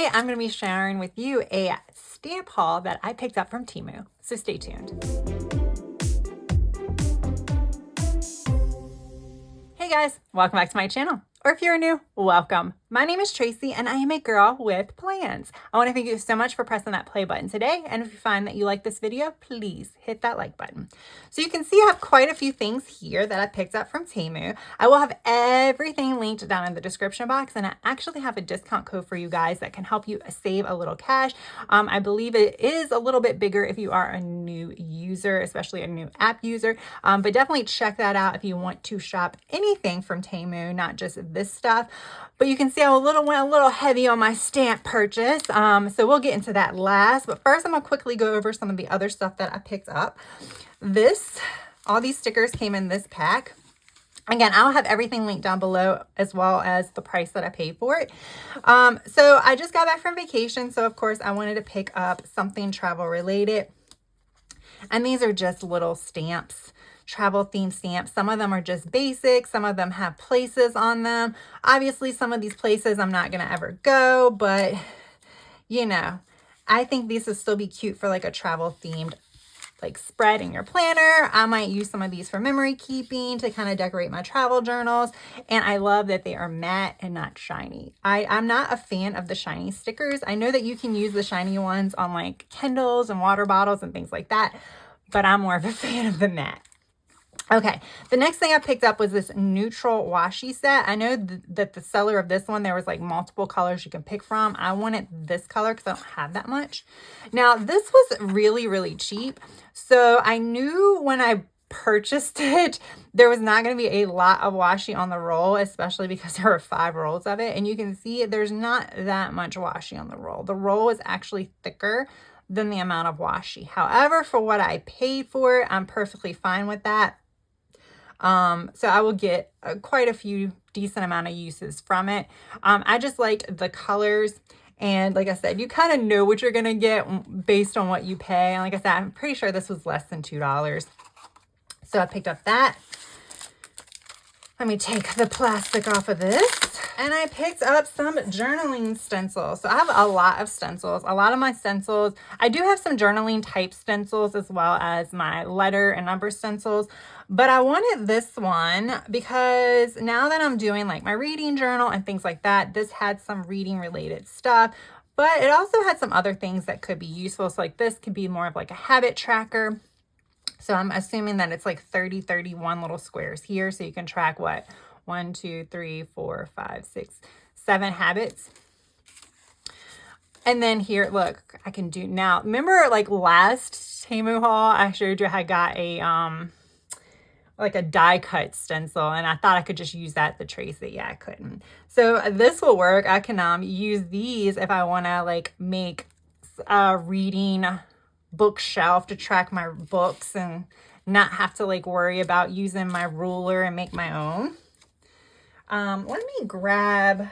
Today, I'm going to be sharing with you a stamp haul that I picked up from Temu, so stay tuned. Hey guys, welcome back to my channel. Or if you're new, welcome. My name is Tracy and I am a girl with plans. I want to thank you so much for pressing that play button today. And if you find that you like this video, please hit that like button. So you can see I have quite a few things here that I picked up from Temu. I will have everything linked down in the description box, and I actually have a discount code for you guys that can help you save a little cash. I believe it is a little bit bigger if you are a new user, especially a new app user, but definitely check that out if you want to shop anything from Temu, not just this stuff. But you can see I went a little heavy on my stamp purchase, so we'll get into that last. But first, I'm gonna quickly go over some of the other stuff that I picked up. All these stickers came in this pack. Again, I'll have everything linked down below, as well as the price that I paid for it. So I just got back from vacation, so of course I wanted to pick up something travel related. And these are just little stamps, travel themed stamps. Some of them are just basic, some of them have places on them. Obviously, some of these places I'm not gonna ever go, but you know, I think these will still be cute for like a travel themed like spread in your planner. I might use some of these for memory keeping to kind of decorate my travel journals. And I love that they are matte and not shiny. I'm not a fan of the shiny stickers. I know that you can use the shiny ones on like Kindles and water bottles and things like that, but I'm more of a fan of the matte. Okay, the next thing I picked up was this neutral washi set. I know that the seller of this one, there was like multiple colors you can pick from. I wanted this color because I don't have that much. Now, this was really, really cheap. So I knew when I purchased it, there was not going to be a lot of washi on the roll, especially because there were 5 rolls of it. And you can see there's not that much washi on the roll. The roll is actually thicker than the amount of washi. However, for what I paid for it, I'm perfectly fine with that. So I will get quite a few decent amount of uses from it. I just liked the colors, and like I said, you kind of know what you're gonna get based on what you pay. And like I said, I'm pretty sure this was less than $2. So I picked up that. Let me take the plastic off of this. And I picked up some journaling stencils. So I have a lot of stencils. A lot of my stencils, I do have some journaling type stencils as well as my letter and number stencils. But I wanted this one because now that I'm doing like my reading journal and things like that, this had some reading related stuff. But it also had some other things that could be useful. So like this could be more of like a habit tracker. So I'm assuming that it's like 31 little squares here. So you can track what? 1, 2, 3, 4, 5, 6, 7 habits. And then here, look, I can do now. Remember like last Temu haul, I showed you I got a, like a die cut stencil, and I thought I could just use that to trace it. Yeah, I couldn't. So this will work. I can use these if I want to like make a reading bookshelf to track my books and not have to like worry about using my ruler and make my own. Let me grab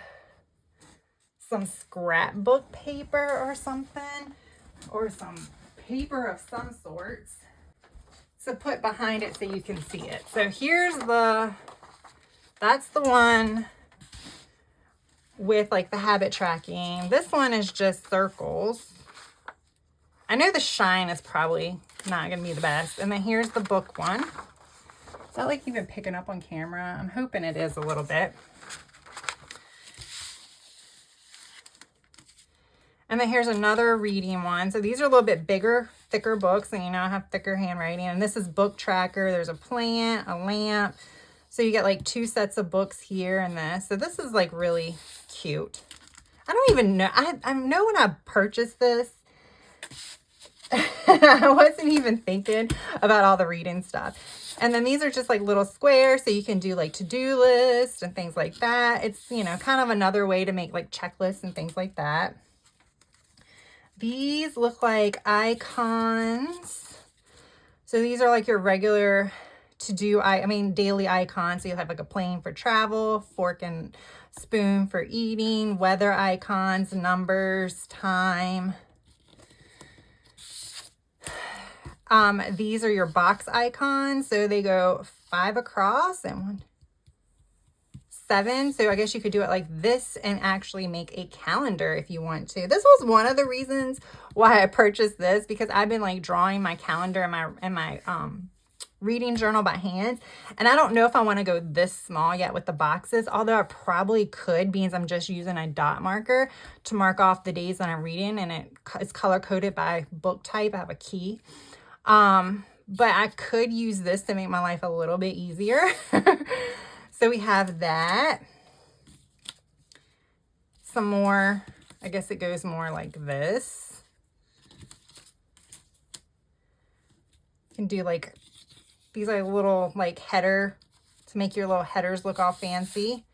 some scrapbook paper or something, or some paper of some sorts to put behind it so you can see it. So here's that's the one with like the habit tracking. This one is just circles. I know the shine is probably not gonna be the best. And then here's the book one. Is that like even picking up on camera? I'm hoping it is a little bit. And then here's another reading one. So these are a little bit bigger, thicker books, and you know I have thicker handwriting. And this is book tracker. There's a plant, a lamp. So you get like 2 sets of books here and this. So this is like really cute. I don't even know. I know when I purchased this, I wasn't even thinking about all the reading stuff. And then these are just like little squares, so you can do like to-do lists and things like that. It's, you know, kind of another way to make like checklists and things like that. These look like icons. So these are like your regular daily icons. So you'll have like a plane for travel, fork and spoon for eating, weather icons, numbers, time. These are your box icons. So they go 5 across and 1, 7. So I guess you could do it like this and actually make a calendar if you want to. This was one of the reasons why I purchased this, because I've been like drawing my calendar and my reading journal by hand, and I don't know if I want to go this small yet with the boxes, although I probably could, because I'm just using a dot marker to mark off the days that I'm reading, and it's color coded by book type. I have a key, but I could use this to make my life a little bit easier. So we have that. Some more, I guess it goes more like this. You can do like, these are little like header to make your little headers look all fancy.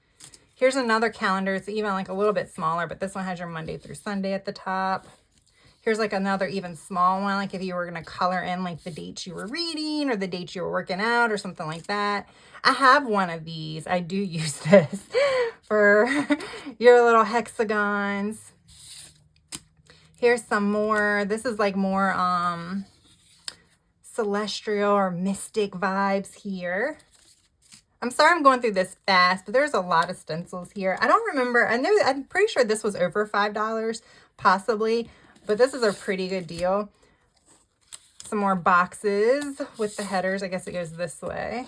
Here's another calendar. It's even like a little bit smaller, but this one has your Monday through Sunday at the top. Here's like another even small one, like if you were going to color in like the dates you were reading or the dates you were working out or something like that. I have one of these. I do use this for your little hexagons. Here's some more. This is like more celestial or mystic vibes here. I'm sorry I'm going through this fast, but there's a lot of stencils here. I don't remember. I'm pretty sure this was over $5, possibly, but this is a pretty good deal. Some more boxes with the headers. I guess it goes this way.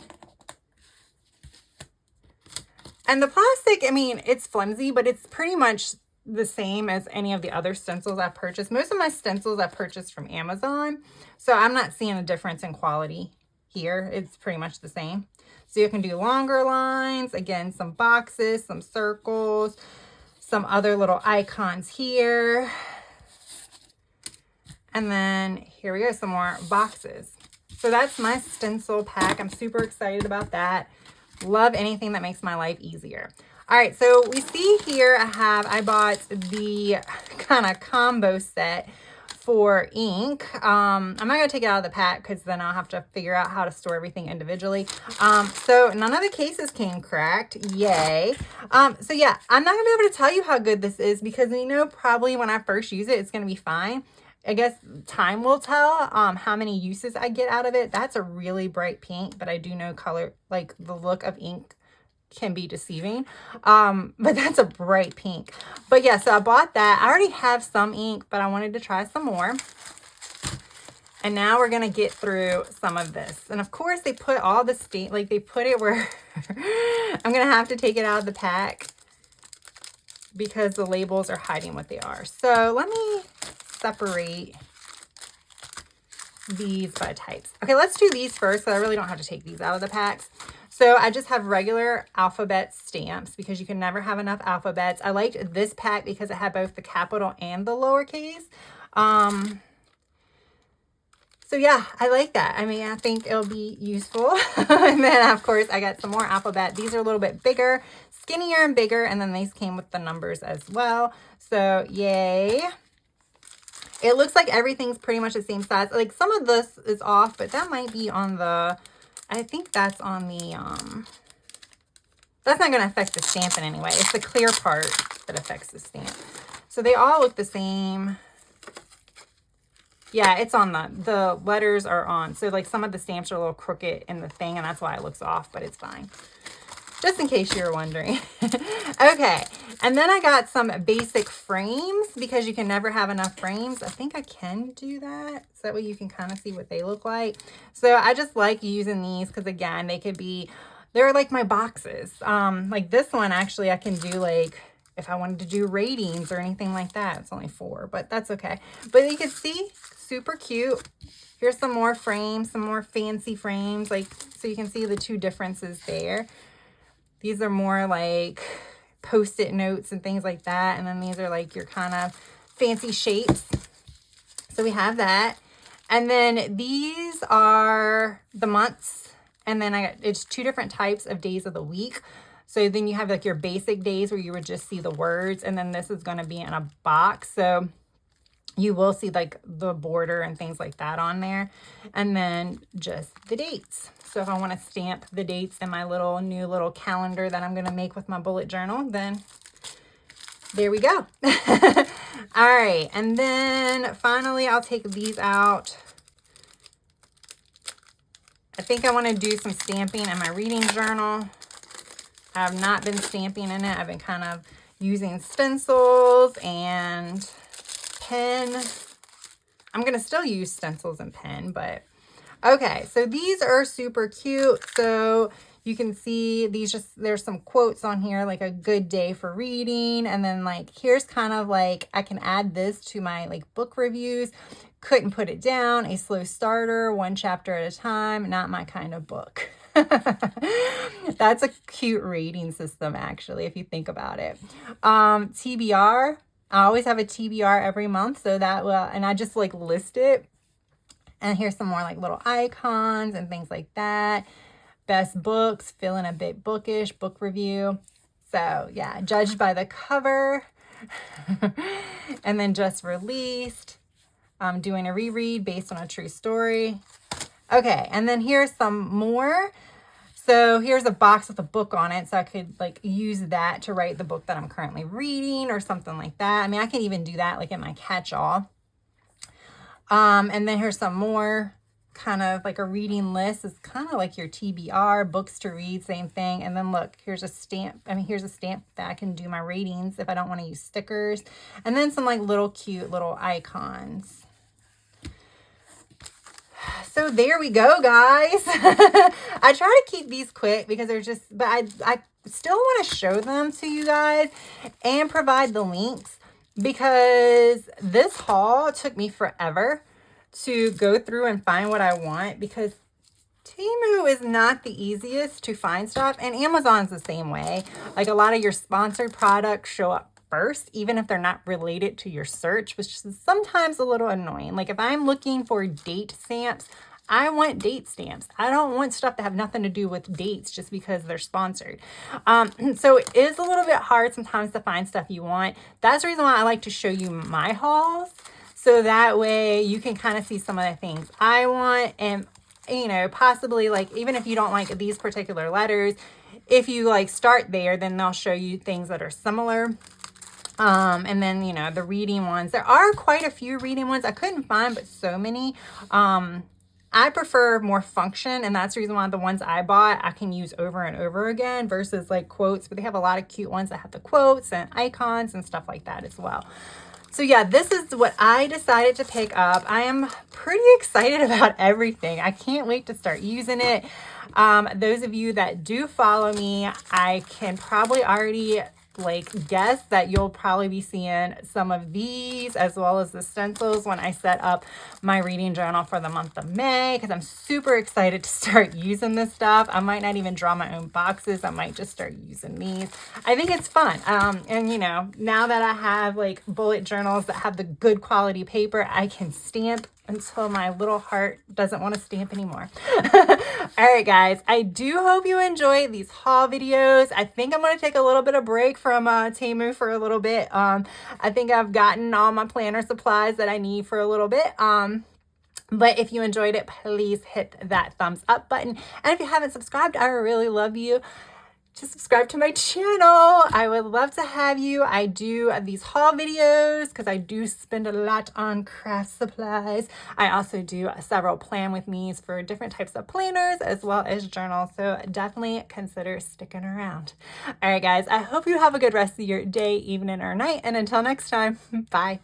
And the plastic, I mean, it's flimsy, but it's pretty much the same as any of the other stencils I've purchased. Most of my stencils I purchased from Amazon, so I'm not seeing a difference in quality here. It's pretty much the same. So you can do longer lines, again, some boxes, some circles, some other little icons here. And then here we go, some more boxes. So that's my stencil pack. I'm super excited about that. Love anything that makes my life easier. All right, so we see here I bought the kind of combo set for ink. I'm not gonna take it out of the pack because then I'll have to figure out how to store everything individually. So none of the cases came cracked, yay. So yeah, I'm not gonna be able to tell you how good this is because you know probably when I first use it, it's gonna be fine. I guess time will tell how many uses I get out of it. That's a really bright pink, but I do know color, like the look of ink can be deceiving. But that's a bright pink. But yeah, so I bought that. I already have some ink, but I wanted to try some more. And now we're gonna get through some of this. And of course they put all the stain, like they put it where I'm gonna have to take it out of the pack because the labels are hiding what they are. So let me separate these by types. Okay, let's do these first because I really don't have to take these out of the packs. So I just have regular alphabet stamps because you can never have enough alphabets. I liked this pack because it had both the capital and the lowercase. So yeah, I like that. I mean, I think it'll be useful. And then of course I got some more alphabet. These are a little bit bigger, skinnier and bigger. And then these came with the numbers as well. So yay. It looks like everything's pretty much the same size. Like some of this is off, but that might be on the, I think that's on the, that's not going to affect the stamp in any way. It's the clear part that affects the stamp. So they all look the same. Yeah, it's on the letters are on. So like some of the stamps are a little crooked in the thing and that's why it looks off, but it's fine. Just in case you were wondering. Okay, and then I got some basic frames because you can never have enough frames. I think I can do that. So that way you can kind of see what they look like. So I just like using these because again, they're like my boxes. Like this one, actually, I can do like, if I wanted to do ratings or anything like that. It's only 4, but that's okay. But you can see, super cute. Here's some more frames, some more fancy frames. Like, so you can see the two differences there. These are more like Post-it notes and things like that. And then these are like your kind of fancy shapes. So we have that. And then these are the months. And then it's 2 different types of days of the week. So then you have like your basic days where you would just see the words. And then this is going to be in a box. So you will see like the border and things like that on there. And then just the dates. So if I want to stamp the dates in my new little calendar that I'm going to make with my bullet journal, then there we go. All right. And then finally, I'll take these out. I think I want to do some stamping in my reading journal. I have not been stamping in it. I've been kind of using stencils and pen. I'm going to still use stencils and pen, but okay. So these are super cute. So you can see these there's some quotes on here, like a good day for reading. And then like, here's kind of like, I can add this to my like book reviews. Couldn't put it down. A slow starter, one chapter at a time. Not my kind of book. That's a cute rating system, actually, if you think about it. TBR. I always have a TBR every month. So that will, and I just like list it. And here's some more like little icons and things like that. Best books, feeling a bit bookish, book review. So yeah, judged by the cover. And then just released. I'm doing a reread based on a true story. Okay, and then here's some more. So here's a box with a book on it. So I could like use that to write the book that I'm currently reading or something like that. I mean, I can even do that like in my catch-all. And then here's some more kind of like a reading list. It's kind of like your TBR, books to read, same thing. And then look, here's a stamp. I mean, here's a stamp that I can do my ratings if I don't want to use stickers. And then some like little cute little icons. So there we go, guys. I try to keep these quick because they're just, but I still want to show them to you guys and provide the links because this haul took me forever to go through and find what I want because Temu is not the easiest to find stuff, and Amazon's the same way. Like a lot of your sponsored products show up first, even if they're not related to your search, which is sometimes a little annoying. Like if I'm looking for date stamps, I want date stamps. I don't want stuff that have nothing to do with dates just because they're sponsored. So it is a little bit hard sometimes to find stuff you want. That's the reason why I like to show you my hauls. So that way you can kind of see some of the things I want, and you know, possibly like, even if you don't like these particular letters, if you like start there, then they'll show you things that are similar. And then, you know, the reading ones, there are quite a few reading ones. I couldn't find, but so many. I prefer more function, and that's the reason why the ones I bought, I can use over and over again versus like quotes, but they have a lot of cute ones that have the quotes and icons and stuff like that as well. So yeah, this is what I decided to pick up. I am pretty excited about everything. I can't wait to start using it. Those of you that do follow me, I can probably already like guess that you'll probably be seeing some of these as well as the stencils when I set up my reading journal for the month of May, because I'm super excited to start using this stuff. I might not even draw my own boxes. I might just start using these. I think it's fun. And you know, now that I have like bullet journals that have the good quality paper, I can stamp until my little heart doesn't want to stamp anymore. All right, guys, I do hope you enjoy these haul videos. I think I'm going to take a little bit of break from Temu for a little bit. I think I've gotten all my planner supplies that I need for a little bit. But if you enjoyed it, please hit that thumbs up button. And if you haven't subscribed, I really love you to subscribe to my channel. I would love to have you. I do these haul videos because I do spend a lot on craft supplies. I also do several plan with me's for different types of planners as well as journals. So definitely consider sticking around. All right, guys, I hope you have a good rest of your day, evening, or night. And until next time, bye.